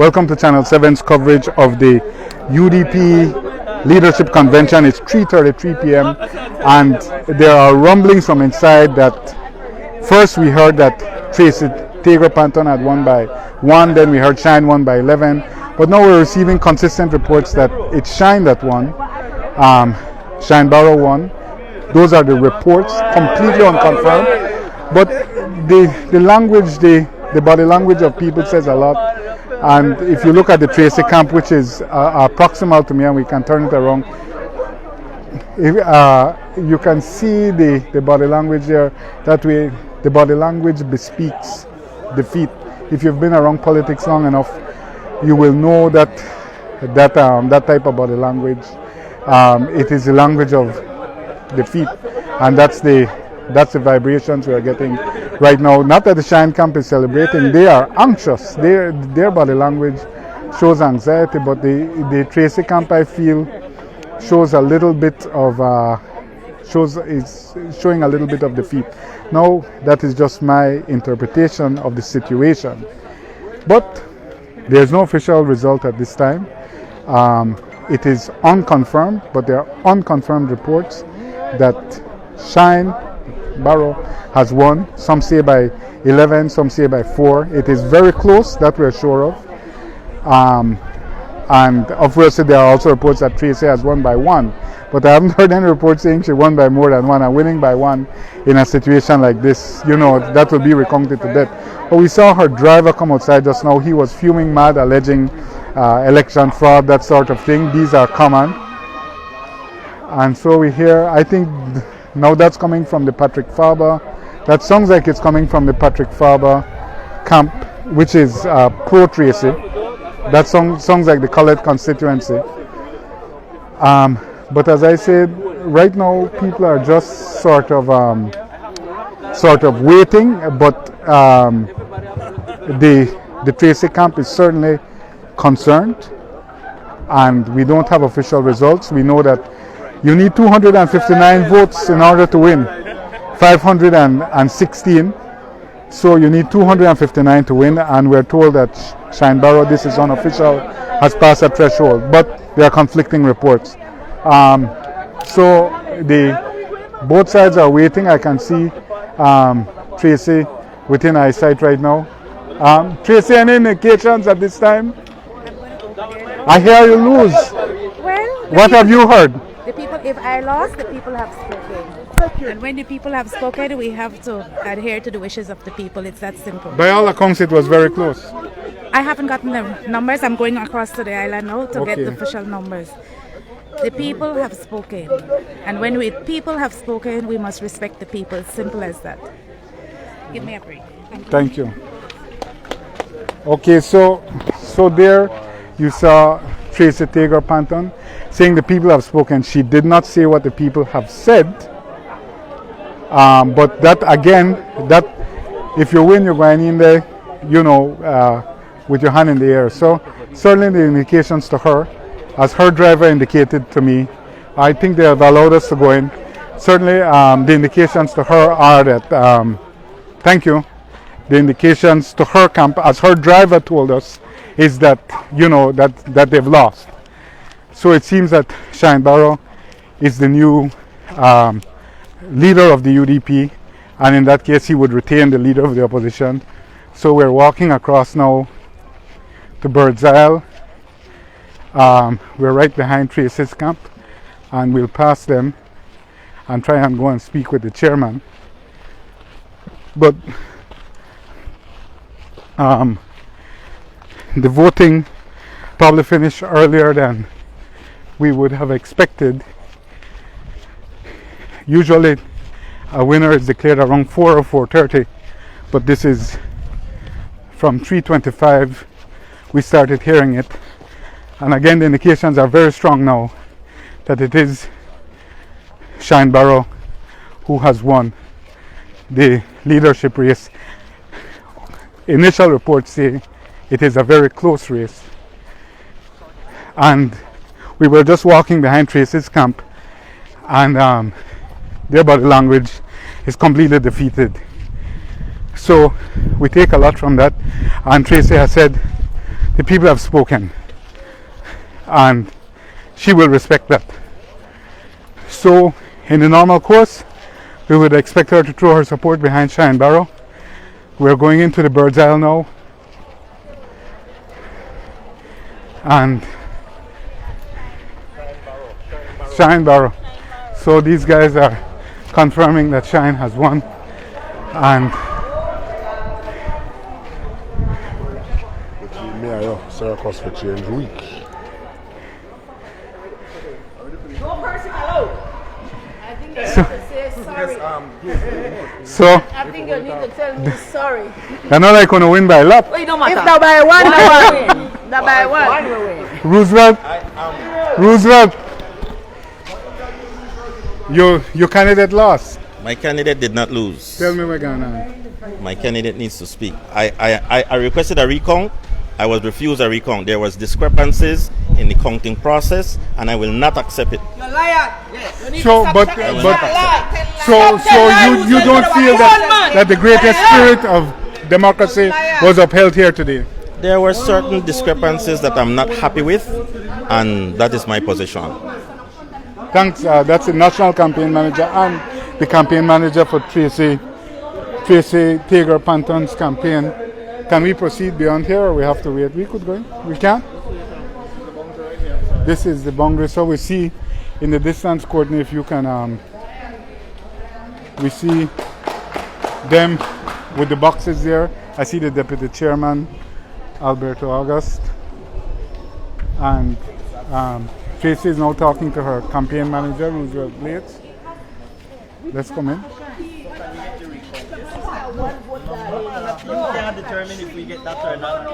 Welcome to Channel 7's coverage of the UDP Leadership Convention. It's 3:33 p.m. and there are rumblings from inside that first we heard that Tracy Taylor Panton had won by 1, then we heard Shyne won by 11. But now we're receiving consistent reports that it's Shyne that won. Shyne Barrow won. Those are the reports, completely unconfirmed. But the language, the body language of people says a lot. And if you look at the Tracy camp, which is proximal to me, and we can turn it around, you can see the body language there. That way, the body language bespeaks defeat. If you've been around politics long enough, you will know that type of body language. It is the language of defeat, and that's the vibrations we are getting right now. Not that the Shyne camp is celebrating; they are anxious. Their body language shows anxiety, but the Tracy camp, I feel, shows a little bit of showing a little bit of defeat. Now that is just my interpretation of the situation, but there's no official result at this time. It is unconfirmed, but there are unconfirmed reports that Shyne Barrow has won. Some say by 11, some say by 4. It is very close, that we're sure of. And obviously there are also reports that Tracy has won by 1. But I haven't heard any reports saying she won by more than 1. And winning by 1 in a situation like this, that will be recounted to death. But we saw her driver come outside just now. He was fuming mad, alleging election fraud, that sort of thing. These are common. And so we hear, I think now that's coming from the Patrick Farber. That sounds like it's coming from the Patrick Farber camp, which is pro-Tracy. That sounds like the colored constituency. But as I said, right now people are just sort of waiting. But the Tracy camp is certainly concerned, and we don't have official results. We know that you need 259 votes in order to win, 516. So you need 259 to win, and we're told that Shyne Barrow, this is unofficial, has passed a threshold, but there are conflicting reports. So both sides are waiting. I can see Tracy within eyesight right now. Tracy, any indications at this time? I hear you lose. Well, what have you heard? The people, if I lost, the people have spoken. And when the people have spoken, we have to adhere to the wishes of the people. It's that simple. By all accounts, it was very close. I haven't gotten the numbers. I'm going across to the island now to get the official numbers. The people have spoken. And when people have spoken, we must respect the people. Simple as that. Give me a break. Thank you. Okay, so there you saw Tracy Taylor Panton saying the people have spoken. She did not say what the people have said. But that again, that if you win, you're going in there, with your hand in the air. So certainly the indications to her, as her driver indicated to me, I think they have allowed us to go in. Certainly the indications to her are that, thank you, the indications to her camp, as her driver told us, is that, that they've lost. So it seems that Shyne Barrow is the new leader of the UDP, and in that case he would retain the leader of the opposition. So we're walking across now to Bird's Isle. We're right behind Tracy's camp, and we'll pass them and try and go and speak with the chairman. But the voting probably finished earlier than we would have expected. Usually a winner is declared around 4 or 4:30, but this is from 3:25 we started hearing it, and again the indications are very strong now that it is Shyne Barrow who has won the leadership race. Initial reports say it is a very close race, and we were just walking behind Tracy's camp, and their body language is completely defeated. So we take a lot from that, and Tracy has said the people have spoken, and she will respect that. So in the normal course, we would expect her to throw her support behind Shyne Barrow. We're going into the bird's eye now, and Shyne Barrow. So these guys are confirming that Shyne has won, and Circus for Change Week. I think you need to say sorry. so I think you need to tell me sorry. they're not like going to win by a lot. It don't matter. If not by one, I win. Not by one. Roosevelt, your candidate lost. My candidate did not lose. Tell me what's going on. My candidate needs to speak. I requested a recount. I was refused a recount. There was discrepancies in the counting process, and I will not accept it. You're a liar. Yes. You need So, to but you don't feel that the greatest spirit of democracy was upheld here today? There were certain discrepancies that I'm not happy with, and that is my position. Thanks. That's the national campaign manager and the campaign manager for Tracy Tager Panton's campaign. Can we proceed beyond here, or we have to wait? We could go in. We can. This is the boundary. So we see in the distance, Courtney, if you can, we see them with the boxes there. I see the deputy chairman, Alberto August, and Tracy is now talking to her campaign manager, Roosevelt Blades. Let's come in. You can't determine if we get that or not.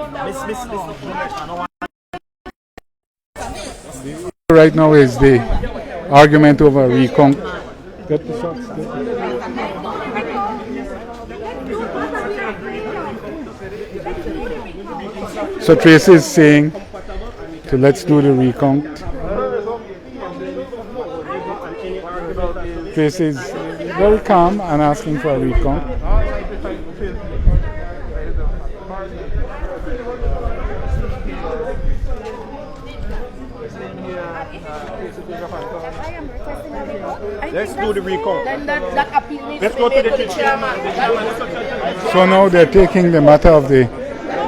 Right now is the argument over recount. Get the shots. So Tracy is saying, so let's do the recount. Tracy is very calm and asking for a recount. Let's do the recount. Then that appeal needs to be made to the chairman. So now they're taking the matter of the. No,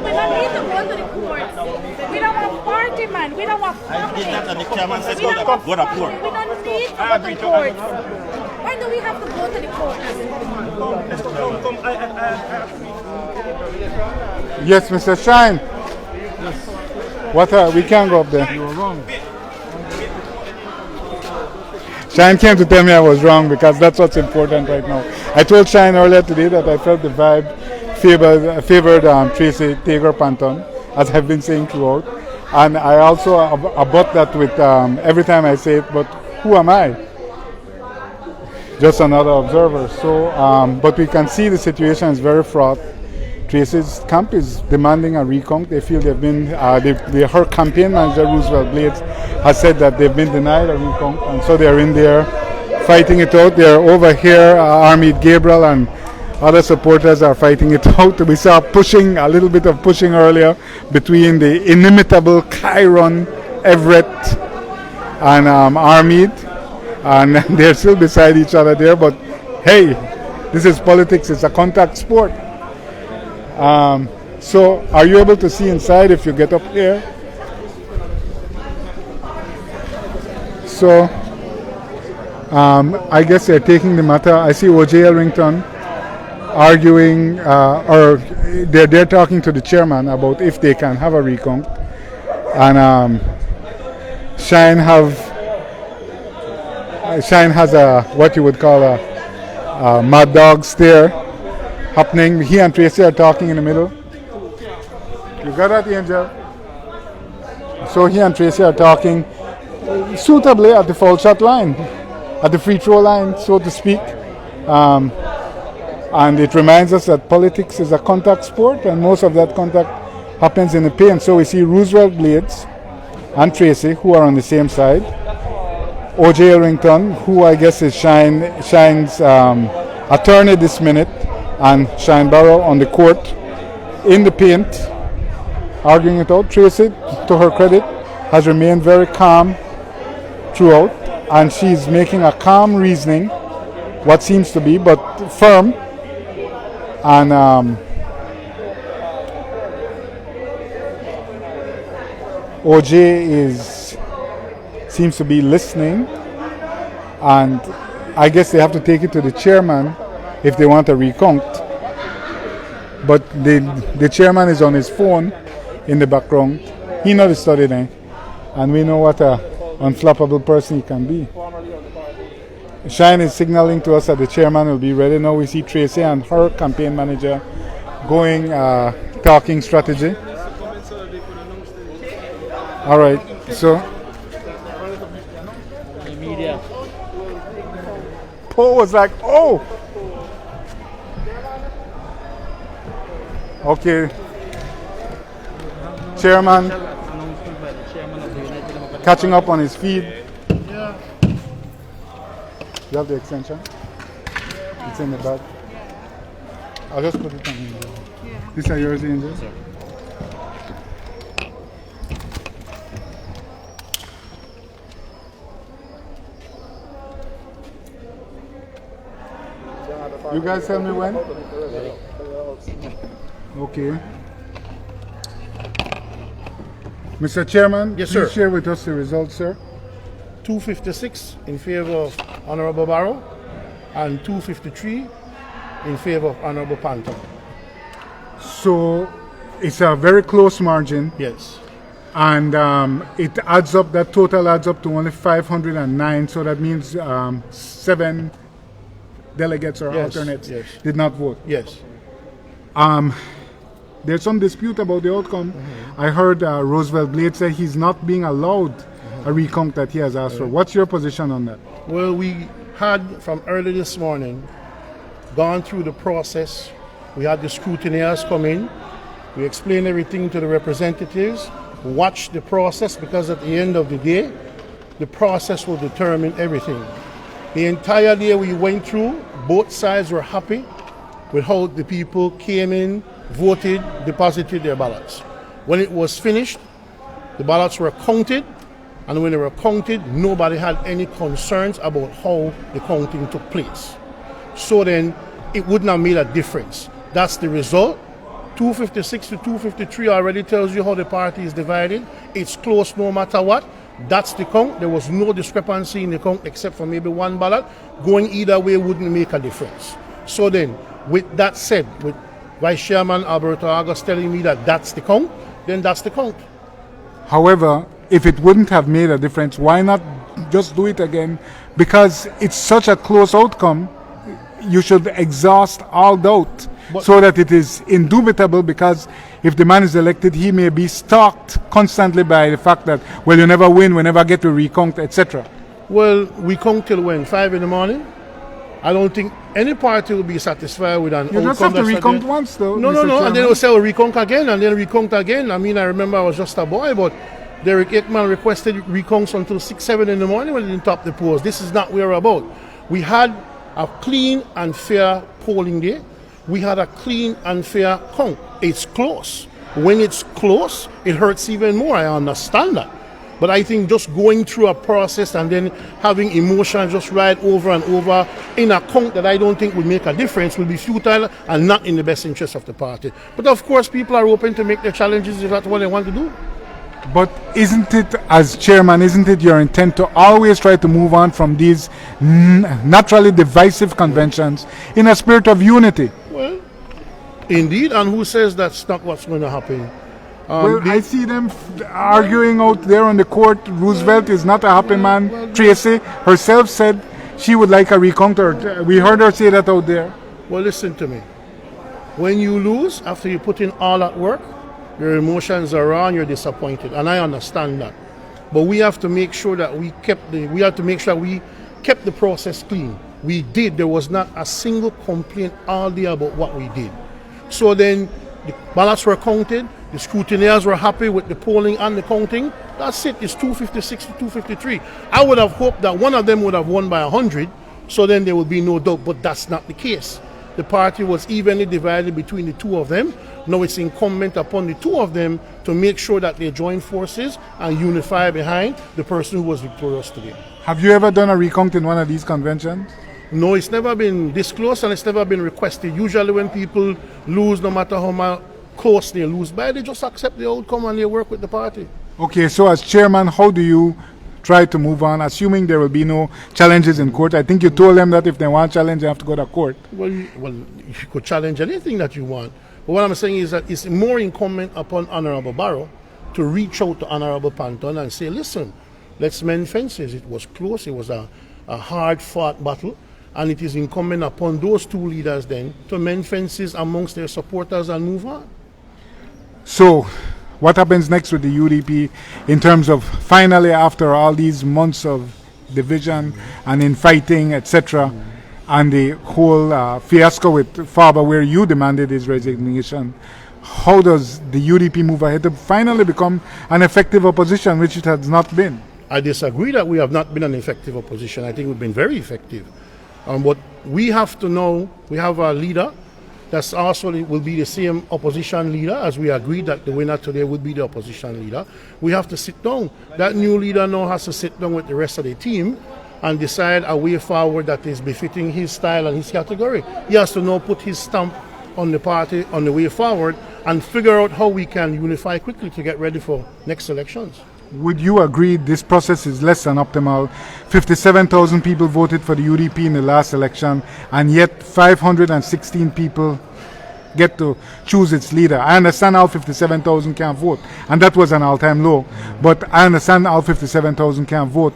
we don't need to go to the courts. We don't want party, man. We don't want family. And the chairman said, We don't want go to family. court. We don't need to go to the courts. Why do we have to go to the courts? Yes, Mr. Shyne. What? We can't go up there. You were wrong. Shyne came to tell me I was wrong because that's what's important right now. I told Shyne earlier today that I felt the vibe favored Tracy Tager Panton, as I've been saying throughout. And I also abut that with every time I say it, but who am I? Just another observer. So, but we can see the situation is very fraught. Tracy's camp is demanding a recount. They feel they've been, her campaign manager, Roosevelt Blades, has said that they've been denied a recount, and so they're in there fighting it out. They're over here, Armid Gabriel and other supporters are fighting it out. We saw a little bit of pushing earlier between the inimitable Chiron Everett and Armid, and they're still beside each other there, but hey, this is politics, it's a contact sport. So are you able to see inside if you get up here? So I guess they're taking the matter. I see O.J. Elrington arguing, or they're talking to the chairman about if they can have a recount. And Shyne has a, what you would call a mad dog stare happening. He and Tracy are talking in the middle. You got that, Angel? So he and Tracy are talking suitably at the foul shot line, at the free throw line, so to speak. And it reminds us that politics is a contact sport, and most of that contact happens in the paint. So we see Roosevelt Blades and Tracy, who are on the same side. O.J. Elrington, who I guess is Shyne's attorney this minute, and Shyne Barrow on the court in the paint, arguing it out. Tracy, to her credit, has remained very calm throughout, and she's making a calm reasoning, what seems to be, but firm. And OJ seems to be listening, and I guess they have to take it to the chairman if they want a recount. But the chairman is on his phone in the background. He knows the study there, and we know what a unflappable person he can be. Shyne is signaling to us that the chairman will be ready. Now we see Tracy and her campaign manager going talking strategy. All right, so Paul was like, oh, okay. Chairman catching up on his feed. You have the extension? It's in the bag. I'll just put it on here. These are yours, Angel? Yes, sir. You guys tell me when? Okay. Mr. Chairman, yes, sir. Please share with us the results, sir. 256 in favor of Honorable Barrow and 253 in favor of Honorable Panther. So it's a very close margin. Yes. And it adds up, that total adds up to only 509. So that means 7 delegates or alternates did not vote. Yes. There's some dispute about the outcome. I heard Roosevelt Blade say he's not being allowed a recount that he has asked for. What's your position on that? Well, we had from early this morning gone through the process. We had the scrutineers come in. We explained everything to the representatives. Watch the process, because at the end of the day, the process will determine everything. The entire day we went through, both sides were happy with how the people came in, voted, deposited their ballots. When it was finished, the ballots were counted, and when they were counted, nobody had any concerns about how the counting took place. So then, it wouldn't have made a difference. That's the result. 256 to 253 already tells you how the party is divided. It's close no matter what. That's the count. There was no discrepancy in the count except for maybe one ballot. Going either way wouldn't make a difference. So then, with that said, with Vice Chairman Alberto August telling me that that's the count, then that's the count. However, if it wouldn't have made a difference, why not just do it again? Because it's such a close outcome, you should exhaust all doubt so that it is indubitable, because if the man is elected, he may be stalked constantly by the fact that, well, you never win, we never get to recount, etc. Well, we count till when? 5 in the morning? I don't think any party will be satisfied with an outcome. You just have to recount once, though. No, and then they'll say, oh, recount again, and then recount again. I mean, I remember I was just a boy, but Derek Ekman requested recounts until 6, 7 in the morning when he didn't top the polls. This is not what we're about. We had a clean and fair polling day. We had a clean and fair count. It's close. When it's close, it hurts even more. I understand that. But I think just going through a process and then having emotion just ride over and over in a count that I don't think would make a difference will be futile and not in the best interest of the party. But of course, people are open to make their challenges if that's what they want to do. But isn't it, as chairman, isn't it your intent to always try to move on from these naturally divisive conventions in a spirit of unity? Well, indeed, and who says that's not what's going to happen? Well, I see them arguing out there on the court. Roosevelt is not a happy man. Tracy herself said she would like a recount. We heard her say that out there. Well, listen to me. When you lose, after you put in all that work, your emotions are on, you're disappointed, and I understand that. But we have to make sure that we kept the process clean. We did. There was not a single complaint all day about what we did. So then the ballots were counted. The scrutineers were happy with the polling and the counting. That's it. It's 256 to 253. I would have hoped that one of them would have won by 100, so then there would be no doubt, but that's not the case. the party was evenly divided between the two of them. Now it's incumbent upon the two of them to make sure that they join forces and unify behind the person who was victorious today. Have you ever done a recount in one of these conventions? No, it's never been disclosed and it's never been requested. Usually when people lose, no matter how close they lose by, they just accept the outcome and they work with the party. Okay, so as chairman, how do you try to move on, assuming there will be no challenges in court? I think you told them that if they want challenge, they have to go to court. Well, you could challenge anything that you want. But what I'm saying is that it's more incumbent upon Honorable Barrow to reach out to Honorable Panton and say, listen, let's mend fences. It was close. It was a hard-fought battle. And it is incumbent upon those two leaders then to mend fences amongst their supporters and move on. So, what happens next with the UDP in terms of finally, after all these months of division and infighting, etc., and the whole fiasco with Faber where you demanded his resignation, how does the UDP move ahead to finally become an effective opposition, which it has not been? I disagree that we have not been an effective opposition. I think we've been very effective. But we have to know, we have a leader that's also will be the same opposition leader as we agreed that the winner today would be the opposition leader. We have to sit down. That new leader now has to sit down with the rest of the team and decide a way forward that is befitting his style and his category. He has to now put his stamp on the party, on the way forward, and figure out how we can unify quickly to get ready for next elections. Would you agree this process is less than optimal? 57,000 people voted for the UDP in the last election, and yet 516 people get to choose its leader. I understand how 57,000 can't vote, and that was an all-time low, but I understand how 57,000 can't vote,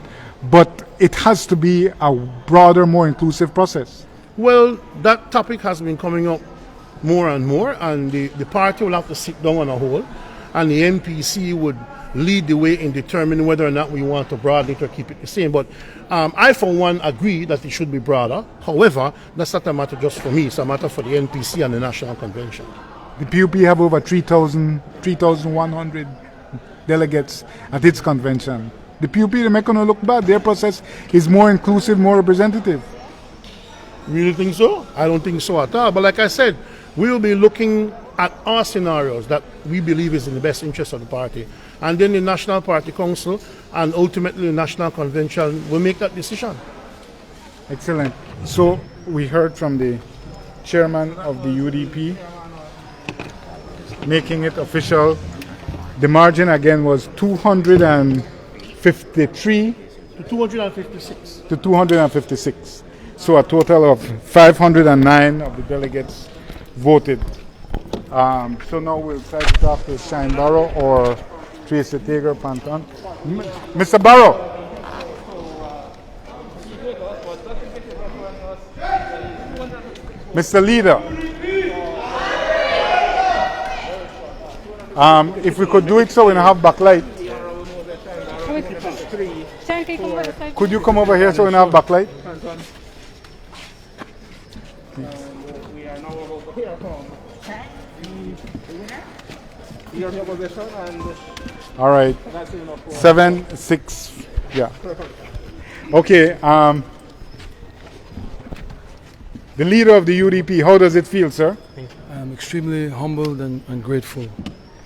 but it has to be a broader, more inclusive process. Well, that topic has been coming up more and more, and the party will have to sit down on a whole, and the MPC would lead the way in determining whether or not we want to broaden it or keep it the same. But I, for one, agree that it should be broader. However, that's not a matter just for me. It's a matter for the NPC and the National Convention. The PUP have over 3,100 delegates at its convention. The PUP, they're making it look bad. Their process is more inclusive, more representative. You really think so? I don't think so at all. But like I said, we will be looking at our scenarios that we believe is in the best interest of the party. And then the National Party Council and ultimately the National Convention will make that decision. Excellent. So we heard from the chairman of the UDP making it official. The margin again was 253 to 256. To 256. So a total of 509 of the delegates voted. So now we'll try to talk to Shyne Barrow or Tracy Tager Panton. Mr. Barrow. Mr. Leader. If we could do it so we don't have backlight. Could you come over here so we don't have backlight? We are now about to hear from your opposition, and all right. that's enough for 7-6. Yeah. Okay. The leader of the UDP, how does it feel, sir? I'm extremely humbled and grateful,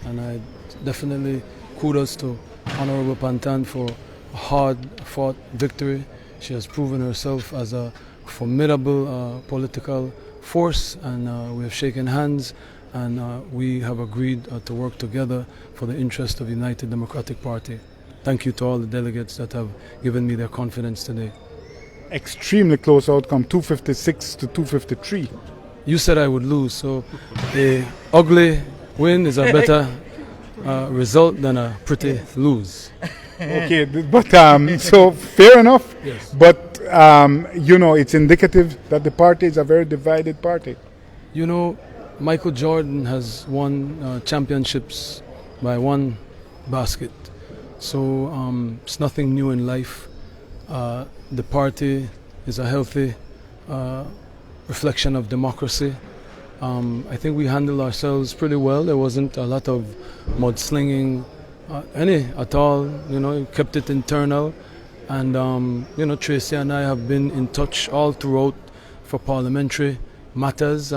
and I definitely kudos to Honorable Pantan for a hard-fought victory. She has proven herself as a formidable political force, and we have shaken hands, and we have agreed to work together for the interest of the United Democratic Party. Thank you to all the delegates that have given me their confidence today. Extremely close outcome, 256 to 253. You said I would lose, so a ugly win is a better result than a pretty lose. Okay, but so fair enough. Yes. But you know, it's indicative that the party is a very divided party. You know, Michael Jordan has won championships by one basket, so it's nothing new in life. The party is a healthy reflection of democracy. I think we handled ourselves pretty well. There wasn't a lot of mudslinging, any at all. You know, kept it internal, and you know, Tracy and I have been in touch all throughout for parliamentary matters.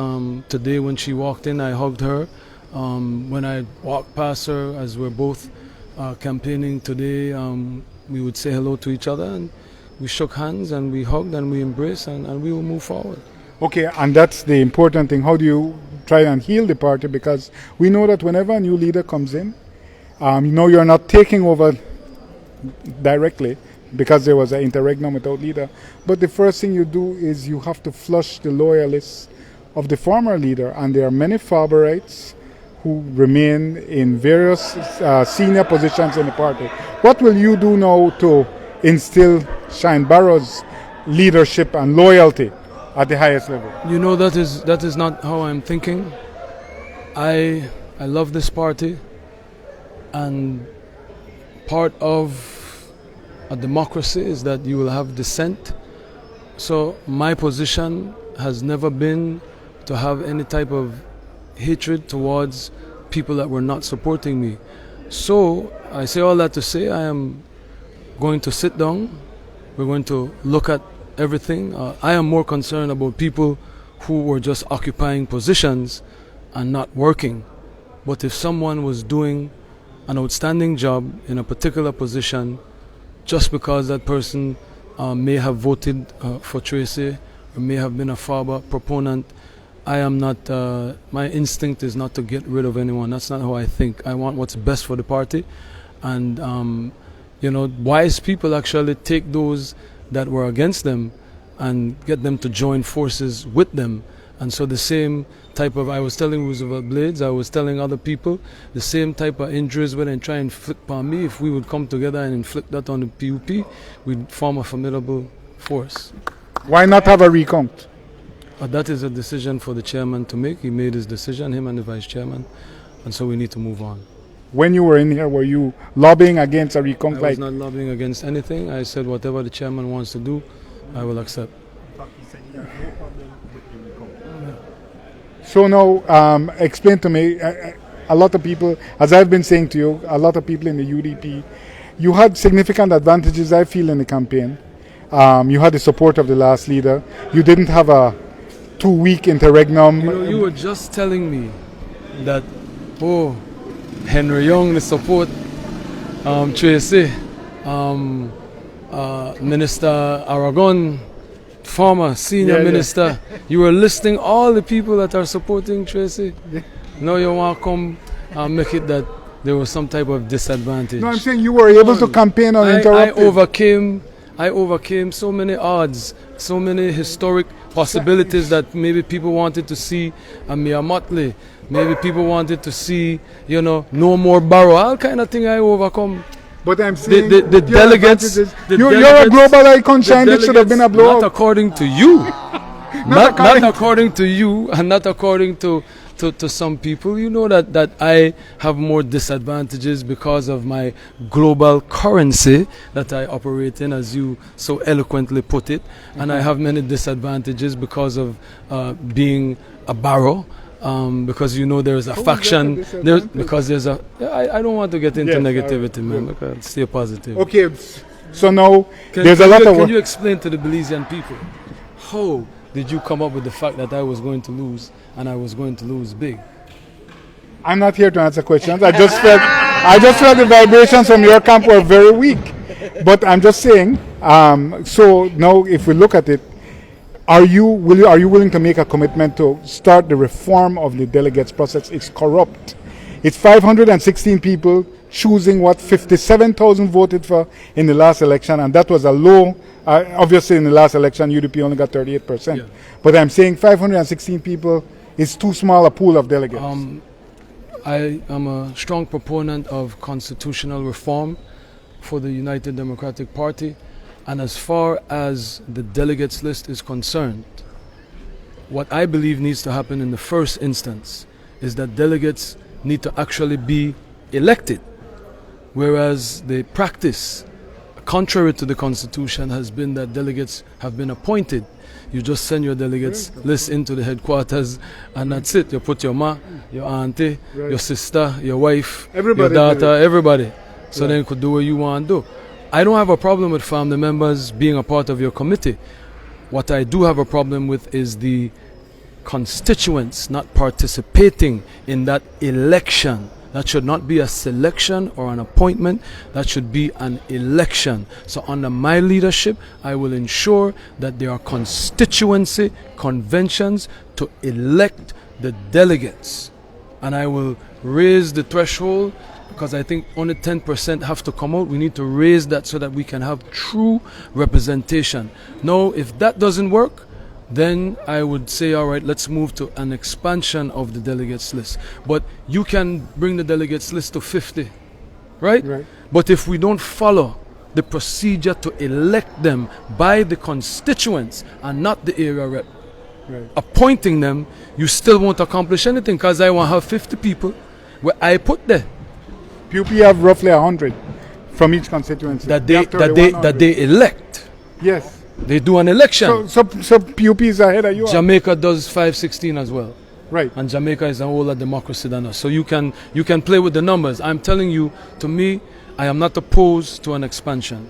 Today when she walked in, I hugged her. When I walked past her, as we're both campaigning today, we would say hello to each other, and we shook hands and we hugged and we embraced, and we will move forward. Okay, and that's the important thing. How do you try and heal the party? Because we know that whenever a new leader comes in, you're not taking over directly because there was an interregnum without leader. But the first thing you do is you have to flush the loyalists of the former leader, and there are many favorites who remain in various senior positions in the party. What will you do now to instill Shyne Barrow's leadership and loyalty at the highest level? You know, that is not how I'm thinking. I love this party, and part of a democracy is that you will have dissent. So my position has never been to have any type of hatred towards people that were not supporting me. So I say all that to say I am going to sit down. We're going to look at everything. I am more concerned about people who were just occupying positions and not working. But if someone was doing an outstanding job in a particular position, just because that person may have voted for Tracy or may have been a Faber proponent, I am not, my instinct is not to get rid of anyone. That's not how I think. I want what's best for the party. And, wise people actually take those that were against them and get them to join forces with them. And so the same type of, I was telling Roosevelt Blades, I was telling other people, the same type of injuries when they try and inflict on me, if we would come together and inflict that on the PUP, we'd form a formidable force. Why not have a recount? That is a decision for the chairman to make. He made his decision, him and the vice chairman, and so we need to move on. When you were in here, were you lobbying against a recount? I was not lobbying against anything. I said whatever the chairman wants to do, I will accept. So now, explain to me, a lot of people, as I've been saying to you, a lot of people in the UDP, you had significant advantages, I feel, in the campaign. You had the support of the last leader. You didn't have a 2-week interregnum. You were just telling me that, Henry Young, the support, Tracy, Minister Aragon, former senior minister. You were listing all the people that are supporting Tracy. Now you want to come and make it that there was some type of disadvantage. No, I'm saying you were able to campaign uninterrupted. I overcame so many odds, so many historic possibilities that maybe people wanted to see Amir Motley. Maybe people wanted to see, no more Barrow. All kind of thing I overcome. But I'm saying the delegates. You're a global icon, Shyne. This should have been a blowout. Not according to you. not according to you, and not according to some people. You know that I have more disadvantages because of my global currency that I operate in, as you so eloquently put it. And I have many disadvantages because of being a Barrow. Because there's a faction, I don't want to get into negativity, man. Because stay positive. Okay, so now there's a lot of. Can you explain to the Belizean people how did you come up with the fact that I was going to lose and I was going to lose big? I'm not here to answer questions. I just felt the vibrations from your camp were very weak. But I'm just saying. So now, if we look at it, are you willing to make a commitment to start the reform of the delegates process? It's corrupt. It's 516 people choosing what 57,000 voted for in the last election, and that was a low. Obviously, in the last election, UDP only got 38%. Yeah. But I'm saying 516 people is too small a pool of delegates. I am a strong proponent of constitutional reform for the United Democratic Party. And as far as the delegates list is concerned, what I believe needs to happen in the first instance is that delegates need to actually be elected, whereas the practice, contrary to the Constitution, has been that delegates have been appointed. You just send your delegates list into the headquarters and that's it. You put your ma, your auntie, your sister, your wife, your daughter, everybody. So then you could do what you want to do. I don't have a problem with family members being a part of your committee. What I do have a problem with is the constituents not participating in that election. That should not be a selection or an appointment. That should be an election. So under my leadership, I will ensure that there are constituency conventions to elect the delegates. And I will raise the threshold, because I think only 10% have to come out. We need to raise that so that we can have true representation. Now, if that doesn't work, then I would say, all right, let's move to an expansion of the delegates list. But you can bring the delegates list to 50, right? But if we don't follow the procedure to elect them by the constituents and not the area rep, appointing them, you still won't accomplish anything, because I want to have 50 people where I put there. PUP have roughly 100 from each constituency. That they elect. Yes. They do an election. So PUP is ahead of you. Jamaica does 516 as well. Right. And Jamaica is a whole democracy than us. So you can play with the numbers. I'm telling you, to me, I am not opposed to an expansion.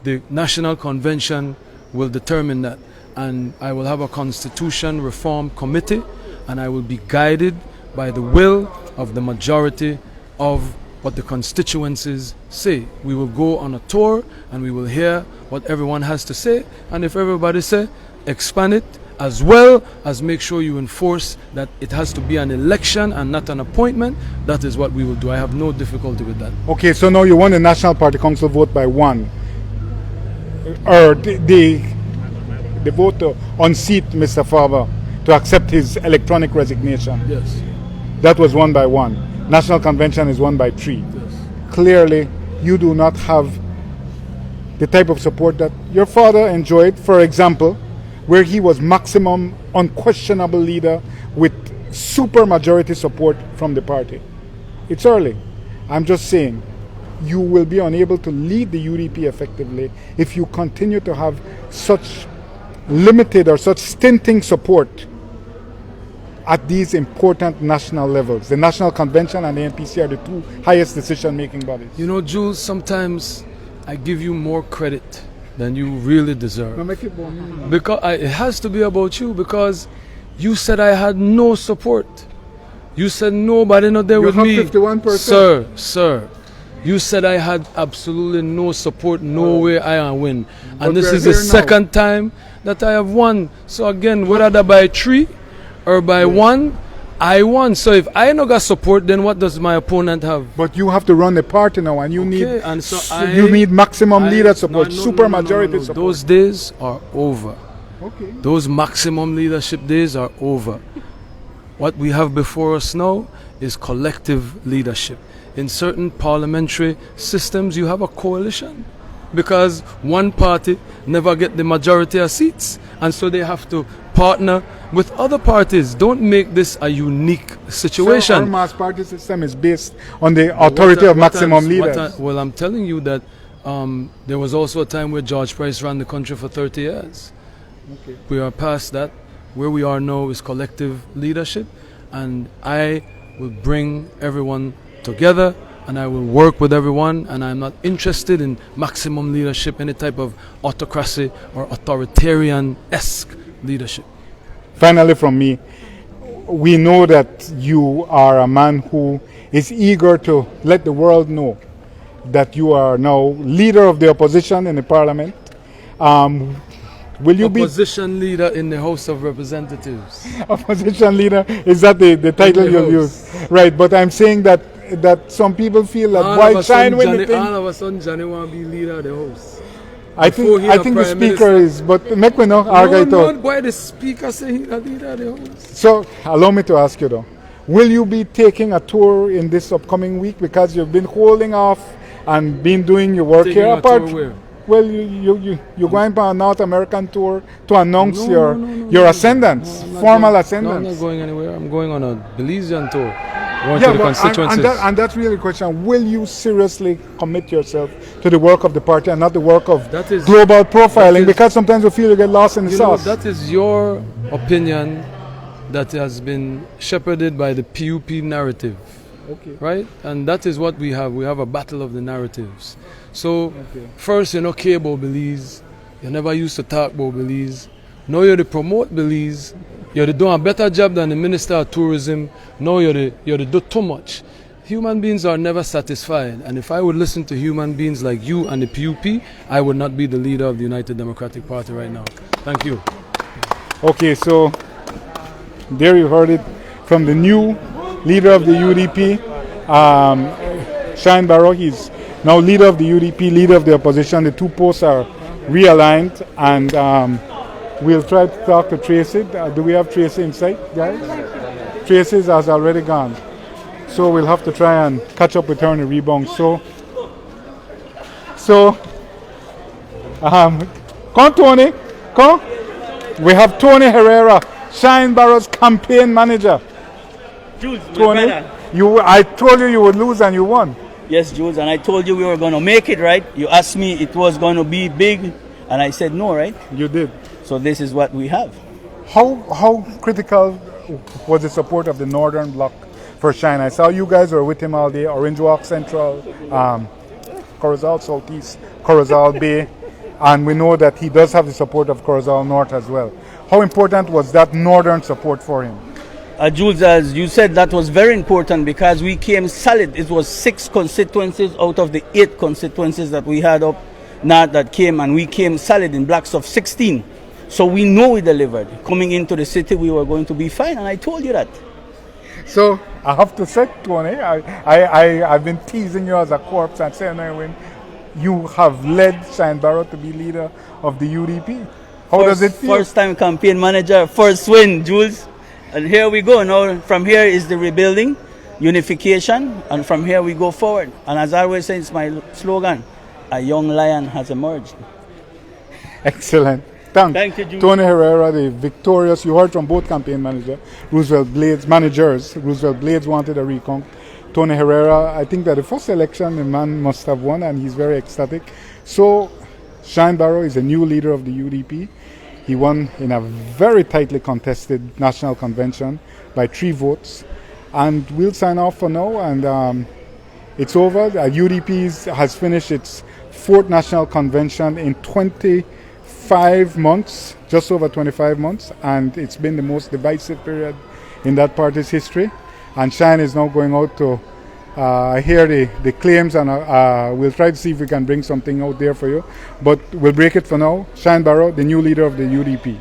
The National Convention will determine that. And I will have a constitution reform committee, and I will be guided by the will of the majority of what the constituencies say. We will go on a tour and we will hear what everyone has to say, and if everybody say expand it, as well as make sure you enforce that it has to be an election and not an appointment, that is what we will do. I have no difficulty with that. Okay, so now you want the National Party Council vote by one, or the vote to unseat Mr. Faber to accept his electronic resignation. Yes. That was one by one. National Convention is 1 by 3. Yes. Clearly, you do not have the type of support that your father enjoyed, for example, where he was maximum unquestionable leader with super majority support from the party. It's early. I'm just saying, you will be unable to lead the UDP effectively if you continue to have such limited or such stinting support at these important national levels. The National Convention and the NPC are the two highest decision-making bodies. You know, Jules, sometimes I give you more credit than you really deserve. No, make it about me. Because it has to be about you, because you said I had no support. You said nobody not there with me. 51%. Sir, you said I had absolutely no support, no way I can win. And this is the second time that I have won. So again, whether that by 3 or by 1, I won. So if I no got support, then what does my opponent have? But you have to run the party now, and you need and so you need maximum leader support, super majority support. Those days are over. Okay. Those maximum leadership days are over. What we have before us now is collective leadership. In certain parliamentary systems, you have a coalition, because one party never get the majority of seats, and so they have to partner with other parties. Don't make this a unique situation. So our mass party system is based on the authority of maximum leaders. Well, I'm telling you that there was also a time where George Price ran the country for 30 years. Okay. We are past that. Where we are now is collective leadership, and I will bring everyone together, and I will work with everyone, and I'm not interested in maximum leadership, any type of autocracy or authoritarian-esque leadership. Finally, from me, we know that you are a man who is eager to let the world know that you are now leader of the opposition in the parliament. Will you opposition leader in the House of Representatives? Opposition leader, is that the title you'll use? Right, but I'm saying that some people feel that why Shyne win the thing? All of a sudden, Johnny want to be leader of the House. I think the speaker is, but make me know. No, why the speaker say he's the leader of the House? So allow me to ask you though, will you be taking a tour in this upcoming week, because you've been holding off and been doing your work here? Apart, where? Well, you're going on a North American tour to announce your ascendance, formal ascendance. No, I'm not going anywhere. I'm going on a Belizean tour. Going to the constituencies. And that's really the question. Will you seriously commit yourself to the work of the party and not the work of global profiling? Because sometimes we feel you get lost in the sauce. That is your opinion that has been shepherded by the PUP narrative. Okay. Right? And that is what we have. We have a battle of the narratives. So, first, you know, care about Belize. You never used to talk about Belize. Now you're the promote Belize. You're the doing a better job than the Minister of Tourism. Now you're the do too much. Human beings are never satisfied, and if I would listen to human beings like you and the PUP, I would not be the leader of the United Democratic Party right now. Thank you. Okay, so there you heard it from the new leader of the UDP, Shyne Barrow. He's now leader of the UDP, leader of the opposition. The two posts are realigned, and we'll try to talk to Tracy. Do we have Tracy in sight, guys? Tracy has already gone. So we'll have to try and catch up with her on the rebound. Come Tony, come. We have Tony Herrera, Shyne Barrow's campaign manager. Jules, Tony, I told you would lose and you won. Yes, Jules, and I told you we were going to make it, right? You asked me it was going to be big, and I said no, right? You did. So this is what we have. How critical was the support of the Northern Bloc for Shyne? I saw you guys were with him all day. Orange Walk Central, Corozal Southeast, Corozal Bay, and we know that he does have the support of Corozal North as well. How important was that Northern support for him? Jules, as you said, that was very important because we came solid. It was 6 constituencies out of the 8 constituencies that we had up north that came, and we came solid in blocks of 16. So we know we delivered. Coming into the city, we were going to be fine, and I told you that. So I have to say, Tony, I've been teasing you as a corpse and saying, when you have led Shyne Barrow to be leader of the UDP. How does it feel? First time campaign manager, first win, Jules. And here we go. Now from here is the rebuilding, unification, and from here we go forward. And as I always say, it's my slogan, a young lion has emerged. Excellent. Thank you, Jules. Tony Herrera, the victorious, you heard from both campaign managers, Roosevelt Blades wanted a recount. Tony Herrera, I think that the first election the man must have won, and he's very ecstatic. So Shyne Barrow is a new leader of the UDP. He won in a very tightly contested national convention by 3 votes. And we'll sign off for now, and it's over. UDP has finished its 4th national convention in 25 months, just over 25 months, and it's been the most divisive period in that party's history. And Shyne is now going out to hear the claims, and we'll try to see if we can bring something out there for you. But we'll break it for now. Shyne Barrow, the new leader of the UDP.